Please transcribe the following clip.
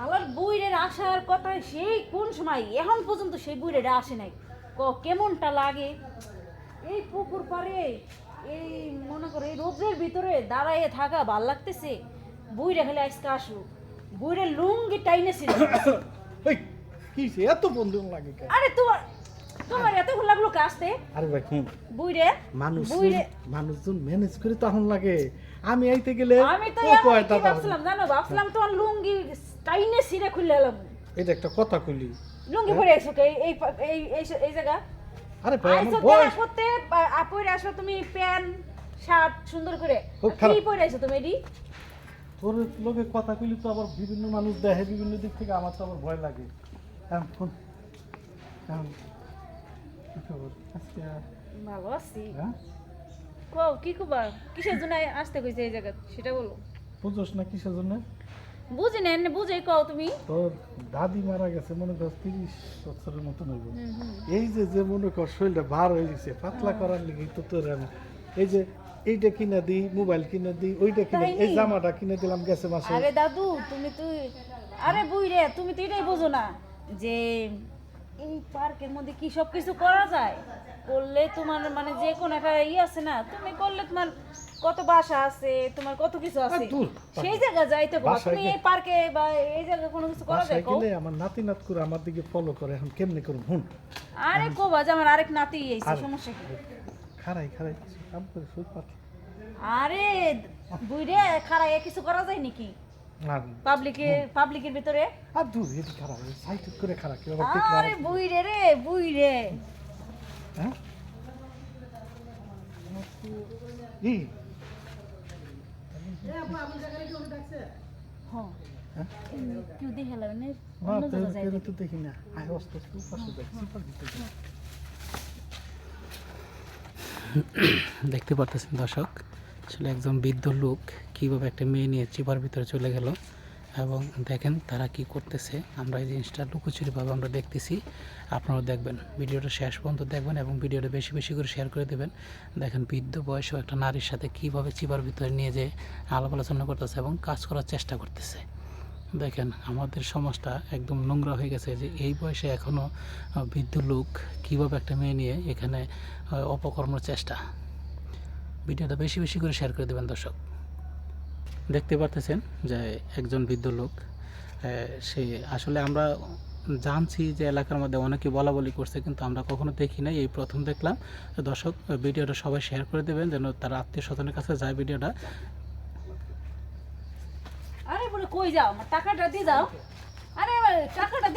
শালার বুইরের আসার কথা সেই কোন সময় এখন পর্যন্ত সেই বুইরেরা আসে নাই কেমনটা লাগে এই পুকুর পাড়ে এই মনে করো এই রোদ্রের ভিতরে দাঁড়াইয়ে থাকা ভাল লাগতেছে বুইরে খেলে আজকে আসুক বুইরে লুঙ্গি টাইনেছিল এই কি সে এত বন্ধু লাগে কেন? আরে তোমার তোমার এত ভুল লাগলো কে আসতে আরে ভাই হুম বুইরে বুইরে মানুষজন ম্যানেজ করে তখন লাগে আমি আইতে গেলে আমি তো ও এখন কয় কি দাদা ভাবছিলাম জানো ভাবছিলাম তোমার লুঙ্গি টাইনে ছিঁড়ে খুলে এলাম এটা একটা কথা কইলি লুঙ্গি পরে আইছো কে এই এই এই এই জায়গা আরে ভাই আমার আইছো বয়স দেখা করতে পরে আসো তুমি প্যান্ট শার্ট সুন্দর করে ও খারাপ। কি পরে আইছো তুমি এডি তোর লোকে কথা কইলি তো আবার বিভিন্ন মানুষ দেখে বিভিন্ন দিক থেকে আমার তো আবার ভয় লাগে এখন কি খবর আজকে ভালো আছি হ্যাঁ কও কি কবা কিসের জন্য আসতে কইছে এই জায়গা সেটা বলো বুঝোস না কিসের জন্য বুঝি না এনে বুঝে কও তুমি তোর দাদি মারা গেছে মনে কর 30 বছরের মতন হইব এই যে যে মনে কর শরীরটা ভার হয়ে গেছে পাতলা করার লিগে তো তোর আমি এই যে এইটা কিনে দিই মোবাইল কিনে দিই ওইটা কিনে তাই এই নি? জামাটা কিনে দিলাম গেছে মাসে আরে দাদু তুমি তুই আরে বুইরে তুমি তো এটাই বোঝো না যে এই পার্কের মধ্যে কি সব কিছু করা যায় করলে তোমার মানে যে কোনো একটা আছে না তুমি করলে তোমার কত বাসা আছে তোমার কত কিছু আছে দূর, সেই জায়গা যাইতে পারো বাসায় তুমি এই পার্কে বা এই জায়গায় কোনো কিছু করা যায় বাসায় কও গেলে আমার নাতি নাত করে আমার দিকে ফলো করে এখন কেমনে করুন হুন আরে কোবা যে আমার আরেক নাতি আইছে আরে। সমস্যা কি খারাই খারাই কিছু কাম করে সুদ পাতি আরে বুইরে খারায় কিছু করা যায় নাকি আর পাবলিকের ভিতরে আর দূর এটি খারাপ সাইড করে খারাপ কেউ আবার দেখলে আরে বুইরে রে বুইরে হ্যাঁ ই হ্যাঁ হ্যাঁ? কেউ দেখে লাগবে না না অন্য জায়গায় যাই তেল তো দেখি না আয় অস্ত পাশে যাই সিপার ভিতরে যাই। দেখতে পারতেছেন দর্শক আসলে একজন বৃদ্ধ লোক কীভাবে একটা মেয়ে নিয়ে চিপার ভিতরে চলে গেল এবং দেখেন তারা কি করতেছে আমরা এই জিনিসটা লুকোচুরিভাবে আমরা দেখতেছি আপনারাও দেখবেন ভিডিওটা শেষ পর্যন্ত দেখবেন এবং ভিডিওটা বেশি বেশি করে শেয়ার করে দেবেন দেখেন বৃদ্ধ বয়সেও একটা নারীর সাথে কীভাবে চিপার ভিতরে নিয়ে যেয়ে আলাপ আলোচনা করতেছে এবং কাজ করার চেষ্টা করতেছে দেখেন আমাদের সমাজটা একদম নোংরা হয়ে গেছে যে এই বয়সে এখনও বৃদ্ধ লোক কীভাবে একটা মেয়ে নিয়ে এখানে অপকর্মের চেষ্টা ভিডিওটা বেশি বেশি করে শেয়ার করে দেবেন দর্শক দেখতে পারতেছেন যে একজন বৃদ্ধ লোক সে আসলে আমরা জানছি যে এলাকার মধ্যে অনেকে বলা বলি করছে কিন্তু আমরা কখনো দেখি নাই এই প্রথম দেখলাম তো দর্শক ভিডিওটা সবাই শেয়ার করে দেবেন যেন তার আত্মীয় স্বজনের কাছে যায় ভিডিওটা আরে বলে কই যাও আমার টাকাটা দিয়ে যাও আরে টাকাটা